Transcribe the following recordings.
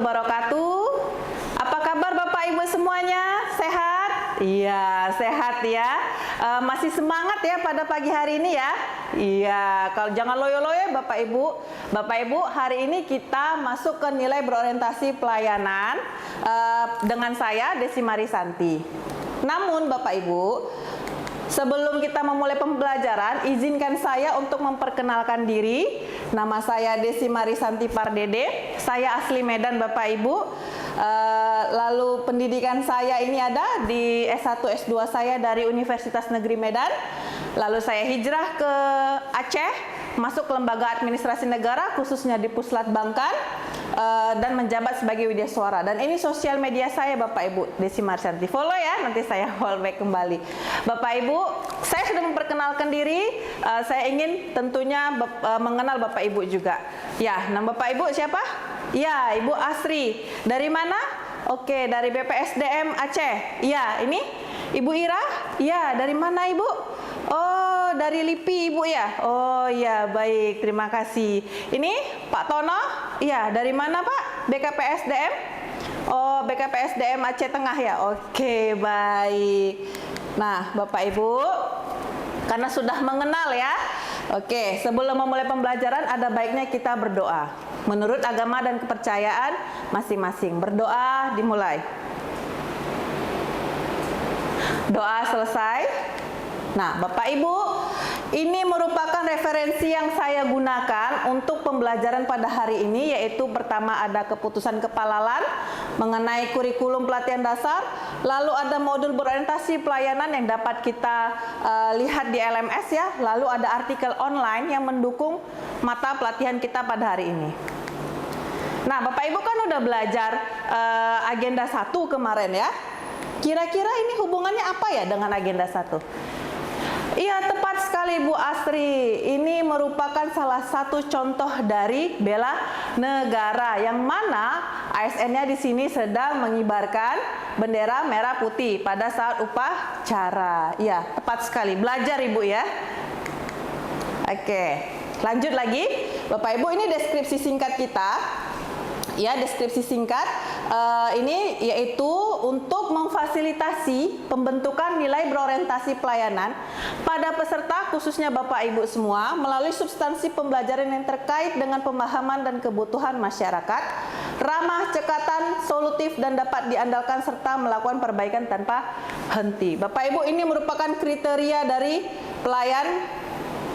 wabarakatuh. Apa kabar Bapak Ibu semuanya? Sehat? Iya, sehat ya. Masih semangat ya pada pagi hari ini ya? Iya, kalau jangan loyo-loyo Bapak Ibu. Bapak Ibu, hari ini kita masuk ke nilai berorientasi pelayanan dengan saya Desi Marisanti. Namun Bapak Ibu, sebelum kita memulai pembelajaran, izinkan saya untuk memperkenalkan diri. Nama saya Desi Marisanti Pardede. Saya asli Medan Bapak Ibu. Lalu pendidikan saya ini ada di S1 S2 saya dari Universitas Negeri Medan. Lalu saya hijrah ke Aceh, masuk ke Lembaga Administrasi Negara khususnya di Puslat Bangkan, dan menjabat sebagai widyaswara. Dan ini sosial media saya Bapak Ibu, Desi Marisanti. Follow ya, nanti saya fallback kembali. Bapak Ibu, saya sudah memperkenalkan diri. Saya ingin tentunya mengenal Bapak Ibu juga. Ya, nama Bapak Ibu siapa? Ya, Ibu Asri. Dari mana? Oke, dari BPSDM Aceh. Ya, ini Ibu Ira. Ya, dari mana Ibu? Oh, dari LIPI Ibu ya? Oh ya, baik, terima kasih. Ini Pak Tono? Iya, dari mana Pak? BKPSDM? Oh, BKPSDM Aceh Tengah ya? Oke, baik. Nah, Bapak Ibu, karena sudah mengenal ya. Oke, sebelum memulai pembelajaran ada baiknya kita berdoa. Menurut agama dan kepercayaan masing-masing. Berdoa dimulai. Doa selesai. Nah, Bapak Ibu, ini merupakan referensi yang saya gunakan untuk pembelajaran pada hari ini, yaitu pertama ada keputusan kepala LAN mengenai kurikulum pelatihan dasar, lalu ada modul berorientasi pelayanan yang dapat kita lihat di LMS ya, lalu ada artikel online yang mendukung mata pelatihan kita pada hari ini. Nah, Bapak Ibu kan udah belajar agenda 1 kemarin ya. Kira-kira ini hubungannya apa ya dengan agenda 1? Iya, tepat sekali Bu Asri. Ini merupakan salah satu contoh dari bela negara yang mana ASN-nya di sini sedang mengibarkan bendera merah putih pada saat upacara. Iya, tepat sekali. Belajar Ibu ya. Oke, lanjut lagi. Bapak Ibu, ini deskripsi singkat kita. Ya, deskripsi singkat ini yaitu untuk memfasilitasi pembentukan nilai berorientasi pelayanan pada peserta khususnya Bapak Ibu semua melalui substansi pembelajaran yang terkait dengan pemahaman dan kebutuhan masyarakat, ramah, cekatan, solutif dan dapat diandalkan serta melakukan perbaikan tanpa henti. Bapak Ibu, ini merupakan kriteria dari pelayan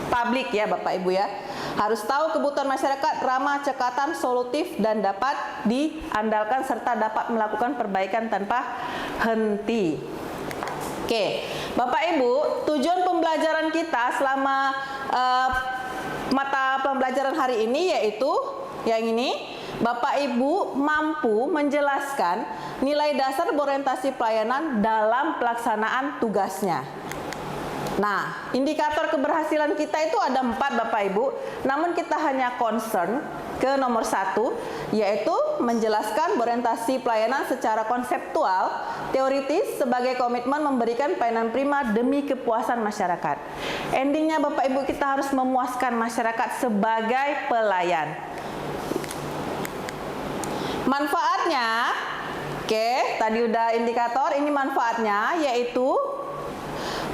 publik ya Bapak Ibu ya. Harus tahu kebutuhan masyarakat, ramah, cekatan, solutif, dan dapat diandalkan serta dapat melakukan perbaikan tanpa henti. Oke, Bapak Ibu, tujuan pembelajaran kita selama mata pembelajaran hari ini yaitu yang ini. Bapak Ibu mampu menjelaskan nilai dasar berorientasi pelayanan dalam pelaksanaan tugasnya. Nah, indikator keberhasilan kita itu ada 4 Bapak Ibu, namun kita hanya concern ke nomor 1, yaitu menjelaskan berorientasi pelayanan secara konseptual, teoritis sebagai komitmen memberikan pelayanan prima demi kepuasan masyarakat. Endingnya Bapak Ibu, kita harus memuaskan masyarakat sebagai pelayan. Manfaatnya, oke, tadi udah indikator, ini manfaatnya yaitu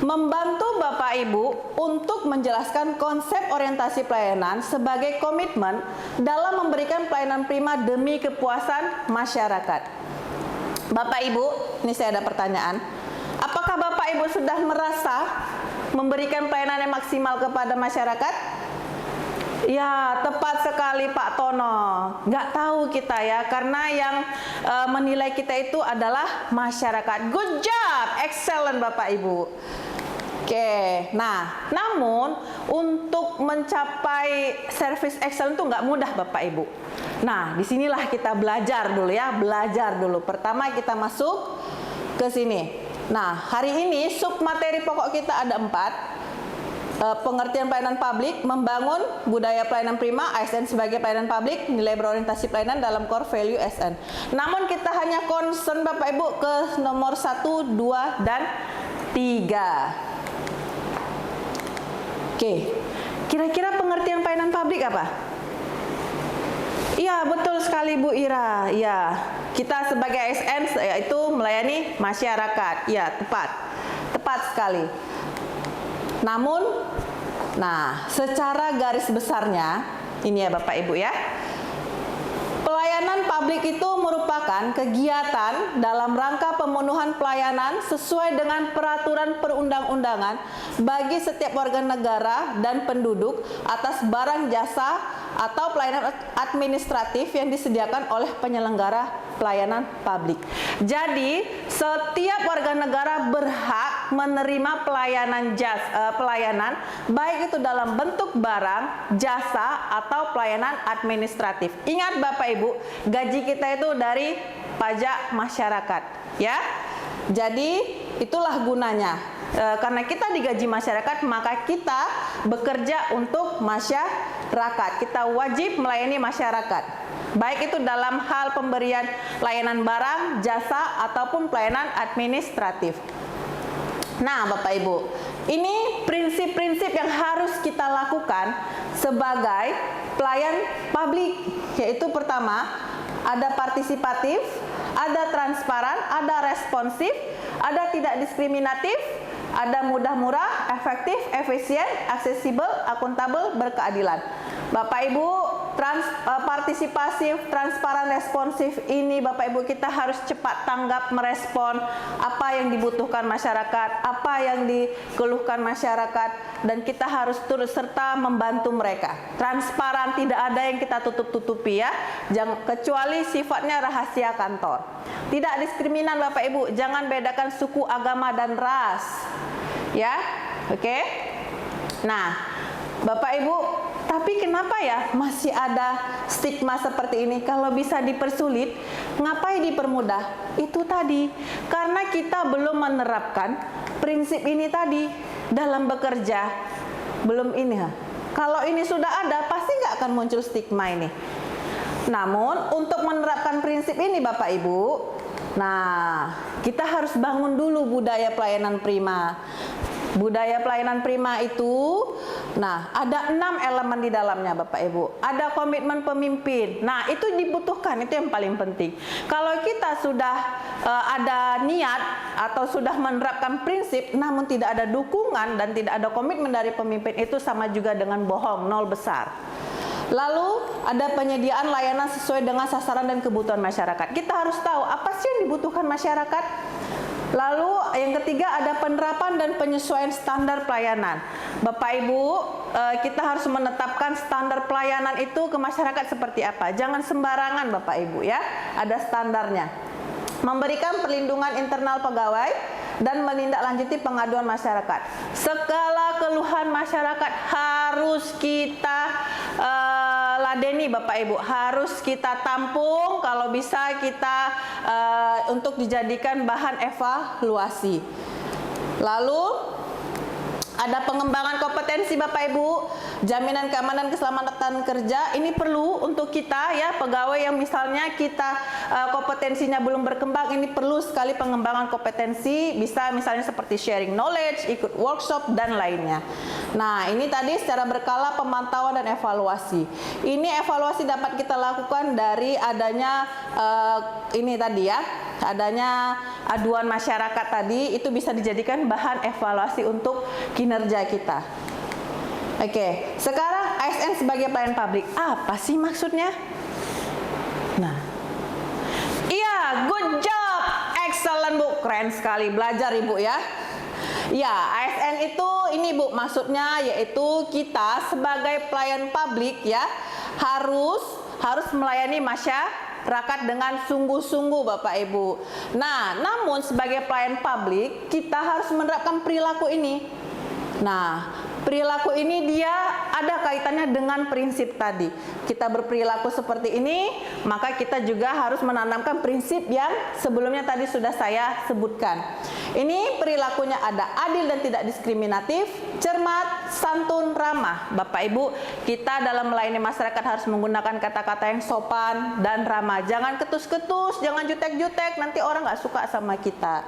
membantu Bapak Ibu untuk menjelaskan konsep orientasi pelayanan sebagai komitmen dalam memberikan pelayanan prima demi kepuasan masyarakat. Bapak Ibu, ini saya ada pertanyaan. Apakah Bapak Ibu sudah merasa memberikan pelayanan yang maksimal kepada masyarakat? Ya, tepat sekali Pak Tono. Nggak tahu kita ya, karena yang menilai kita itu adalah masyarakat. Good job, excellent Bapak Ibu. Oke, nah, namun untuk mencapai service excellent itu nggak mudah Bapak Ibu. Nah, disinilah kita belajar dulu ya, belajar dulu. Pertama kita masuk ke sini. Nah, hari ini sub materi pokok kita ada 4. Pengertian pelayanan publik, membangun budaya pelayanan prima, ASN sebagai pelayanan publik, nilai berorientasi pelayanan dalam core value ASN. Namun kita hanya concern Bapak Ibu ke nomor 1, 2, dan 3. Oke, kira-kira pengertian pelayanan publik apa? Iya, betul sekali Bu Ira. Ya, kita sebagai ASN yaitu melayani masyarakat. Ya, tepat. Tepat sekali. Namun, nah, secara garis besarnya, ini ya Bapak Ibu ya. Pelayanan publik itu merupakan kegiatan dalam rangka pemenuhan pelayanan sesuai dengan peraturan perundang-undangan bagi setiap warga negara dan penduduk atas barang jasa atau pelayanan administratif yang disediakan oleh penyelenggara pelayanan publik. Jadi, setiap warga negara berhak menerima pelayanan baik itu dalam bentuk barang, jasa atau pelayanan administratif. Ingat Bapak Ibu, gaji kita itu dari pajak masyarakat, ya. Jadi, itulah gunanya. Karena kita digaji masyarakat, maka kita bekerja untuk masyarakat. Kita wajib melayani masyarakat. Baik itu dalam hal pemberian layanan barang, jasa, ataupun pelayanan administratif. Nah, Bapak Ibu, ini prinsip-prinsip yang harus kita lakukan sebagai pelayan publik, yaitu pertama, ada partisipatif, ada transparan, ada responsif, ada tidak diskriminatif, ada mudah murah, efektif, efisien, aksesibel, akuntabel, berkeadilan. Bapak Ibu, partisipasif, transparan, responsif ini Bapak Ibu kita harus cepat tanggap merespon apa yang dibutuhkan masyarakat, apa yang dikeluhkan masyarakat, dan kita harus turut serta membantu mereka. Transparan, tidak ada yang kita tutup-tutupi ya, kecuali sifatnya rahasia kantor. Tidak diskriminan Bapak Ibu, jangan bedakan suku, agama, dan ras. Ya, oke. Nah, Bapak Ibu, tapi kenapa ya masih ada stigma seperti ini? Kalau bisa dipersulit, ngapain dipermudah? Itu tadi, karena kita belum menerapkan prinsip ini tadi dalam bekerja. Belum ini ha. Kalau ini sudah ada, pasti nggak akan muncul stigma ini. Namun, untuk menerapkan prinsip ini Bapak Ibu, nah, kita harus bangun dulu budaya pelayanan prima. Budaya pelayanan prima itu, nah, ada 6 elemen di dalamnya Bapak Ibu. Ada komitmen pemimpin. Nah, itu dibutuhkan, itu yang paling penting. Kalau kita sudah ada niat atau sudah menerapkan prinsip, namun tidak ada dukungan dan tidak ada komitmen dari pemimpin, itu sama juga dengan bohong, nol besar. Lalu ada penyediaan layanan sesuai dengan sasaran dan kebutuhan masyarakat. Kita harus tahu apa sih yang dibutuhkan masyarakat. Lalu yang ketiga ada penerapan dan penyesuaian standar pelayanan. Bapak Ibu, kita harus menetapkan standar pelayanan itu ke masyarakat seperti apa. Jangan sembarangan Bapak Ibu ya, ada standarnya. Memberikan perlindungan internal pegawai dan menindaklanjuti pengaduan masyarakat. Segala keluhan masyarakat harus kita ladeni Bapak Ibu, harus kita tampung, kalau bisa kita untuk dijadikan bahan evaluasi. Lalu ada pengembangan kompetensi Bapak Ibu, jaminan keamanan keselamatan kerja, ini perlu untuk kita ya, pegawai yang misalnya kita kompetensinya belum berkembang, ini perlu sekali pengembangan kompetensi, bisa misalnya seperti sharing knowledge, ikut workshop, dan lainnya. Nah, ini tadi secara berkala pemantauan dan evaluasi. Ini evaluasi dapat kita lakukan dari adanya ini tadi ya, adanya aduan masyarakat tadi, itu bisa dijadikan bahan evaluasi untuk kinerja kita. Oke, sekarang ASN sebagai pelayan publik, apa sih maksudnya? Nah, iya, good job, excellent Bu, keren sekali, belajar Ibu ya. Ya, ASN itu ini Bu, maksudnya yaitu kita sebagai pelayan publik ya, harus melayani masyarakat dengan sungguh-sungguh Bapak Ibu. Nah, namun sebagai pelayan publik kita harus menerapkan perilaku ini. Nah, perilaku ini dia ada kaitannya dengan prinsip tadi. Kita berperilaku seperti ini, maka kita juga harus menanamkan prinsip yang sebelumnya tadi sudah saya sebutkan. Ini perilakunya ada adil dan tidak diskriminatif, cermat, santun, ramah. Bapak Ibu, kita dalam melayani masyarakat harus menggunakan kata-kata yang sopan dan ramah. Jangan ketus-ketus, jangan jutek-jutek, nanti orang nggak suka sama kita.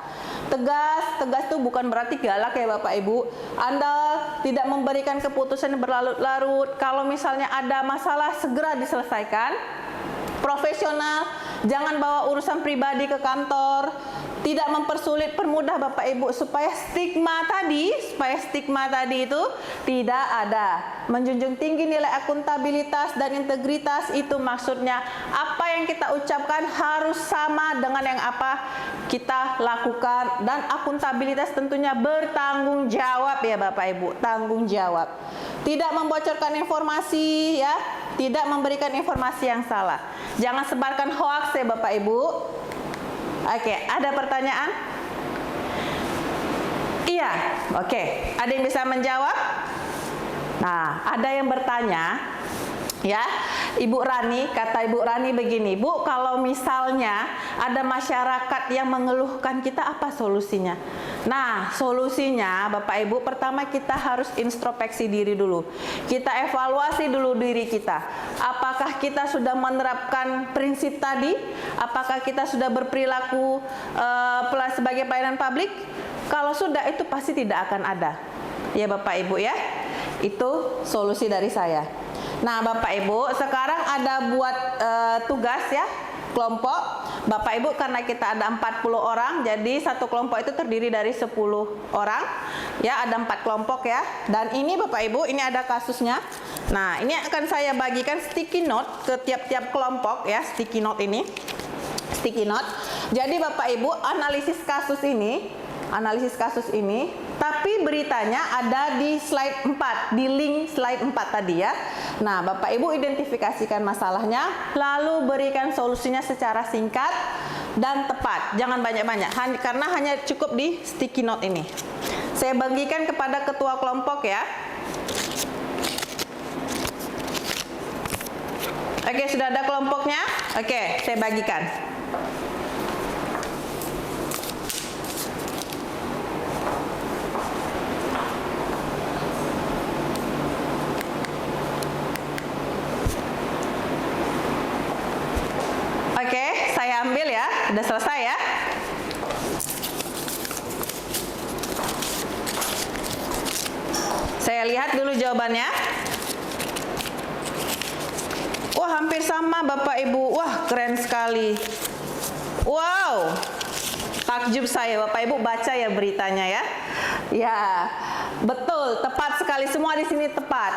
Tegas itu bukan berarti galak ya Bapak Ibu. Anda tidak memberikan keputusan yang berlarut-larut. Kalau misalnya ada masalah, segera diselesaikan. profesional, jangan bawa urusan pribadi ke kantor, tidak mempersulit, permudah Bapak Ibu supaya stigma tadi itu tidak ada. Menjunjung tinggi nilai akuntabilitas dan integritas itu maksudnya apa yang kita ucapkan harus sama dengan yang apa kita lakukan, dan akuntabilitas tentunya bertanggung jawab ya Bapak Ibu, tanggung jawab. Tidak membocorkan informasi ya, tidak memberikan informasi yang salah. Jangan sebarkan hoaks ya Bapak Ibu. Oke, ada pertanyaan? Iya, oke. Ada yang bisa menjawab? Nah, ada yang bertanya, ya, Ibu Rani, kata Ibu Rani begini, Bu, kalau misalnya ada masyarakat yang mengeluhkan kita, apa solusinya? Nah, solusinya Bapak Ibu, pertama kita harus introspeksi diri dulu. Kita evaluasi dulu diri kita. Apakah kita sudah menerapkan prinsip tadi? Apakah kita sudah berperilaku sebagai pelayanan publik? Kalau sudah, itu pasti tidak akan ada. Ya Bapak Ibu ya. Itu solusi dari saya. Nah Bapak Ibu, sekarang ada buat tugas ya, kelompok. Bapak Ibu, karena kita ada 40 orang, jadi satu kelompok itu terdiri dari 10 orang. Ya, ada 4 kelompok ya. Dan ini Bapak Ibu, ini ada kasusnya. Nah, ini akan saya bagikan sticky note ke tiap-tiap kelompok ya, sticky note ini. Sticky note. Jadi Bapak Ibu, analisis kasus ini, tapi beritanya ada di slide 4, di link slide 4 tadi ya. Nah, Bapak Ibu identifikasikan masalahnya, lalu berikan solusinya secara singkat dan tepat. Jangan banyak-banyak, karena hanya cukup di sticky note ini. Saya bagikan kepada ketua kelompok ya. Oke, sudah ada kelompoknya? Oke, saya bagikan. Oke, saya ambil ya, udah selesai ya. Saya lihat dulu jawabannya. Wah, hampir sama Bapak Ibu. Wah, keren sekali. Wow, takjub saya. Bapak Ibu baca ya beritanya ya. Ya, betul, tepat sekali. Semua di sini tepat.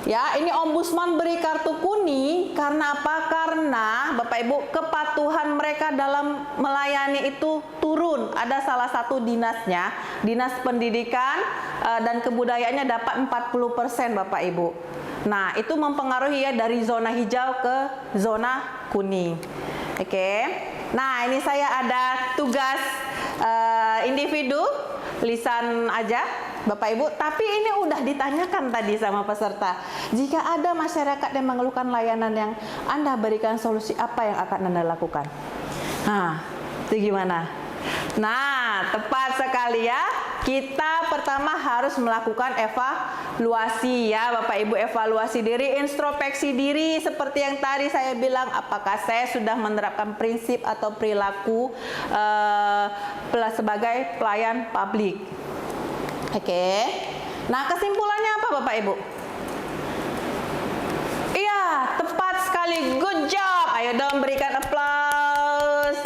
Ya, ini Ombudsman beri kartu kuning karena apa? Karena Bapak Ibu, kepatuhan mereka dalam melayani itu turun. Ada salah satu dinasnya, Dinas Pendidikan dan Kebudayaannya dapat 40% Bapak Ibu. Nah, itu mempengaruhi ya dari zona hijau ke zona kuning. Oke. Nah, ini saya ada tugas individu, lisan aja Bapak Ibu, tapi ini udah ditanyakan tadi sama peserta. Jika ada masyarakat yang mengeluhkan layanan yang Anda berikan solusi, apa yang akan Anda lakukan? Nah, itu gimana? Nah, tepat sekali ya. Kita pertama harus melakukan evaluasi ya Bapak Ibu, evaluasi diri, introspeksi diri seperti yang tadi saya bilang, apakah saya sudah menerapkan prinsip atau perilaku sebagai pelayan publik. Oke. Nah, kesimpulannya apa Bapak Ibu? Iya, tepat sekali. Good job. Ayo dong berikan applause.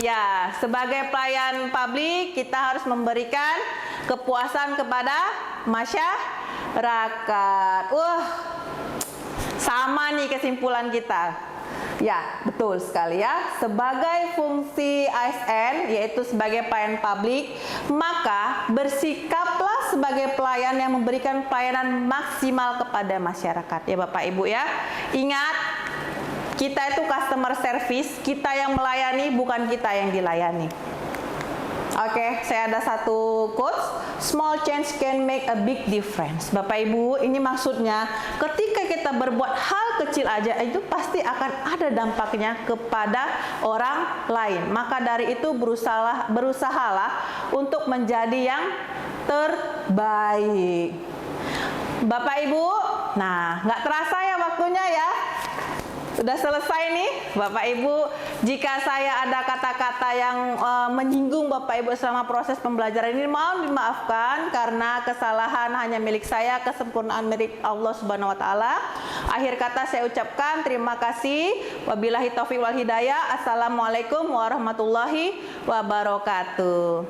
Ya, sebagai pelayan publik kita harus memberikan kepuasan kepada masyarakat. Sama nih kesimpulan kita. Ya, betul sekali ya. Sebagai fungsi ASN, yaitu sebagai pelayan publik, maka bersikaplah sebagai pelayan yang memberikan pelayanan maksimal kepada masyarakat. Ya Bapak Ibu ya. Ingat, kita itu customer service, kita yang melayani, bukan kita yang dilayani. Oke, saya ada satu quotes, small change can make a big difference. Bapak Ibu, ini maksudnya ketika kita berbuat hal kecil aja, itu pasti akan ada dampaknya kepada orang lain. Maka dari itu berusahalah untuk menjadi yang terbaik. Bapak Ibu, nah nggak terasa ya waktunya ya. Udah selesai nih Bapak Ibu. Jika saya ada kata-kata yang menyinggung Bapak Ibu selama proses pembelajaran ini, mohon dimaafkan karena kesalahan hanya milik saya, kesempurnaan milik Allah Subhanahu wa taala. Akhir kata saya ucapkan terima kasih. Wabillahi taufiq wal hidayah. Assalamualaikum warahmatullahi wabarakatuh.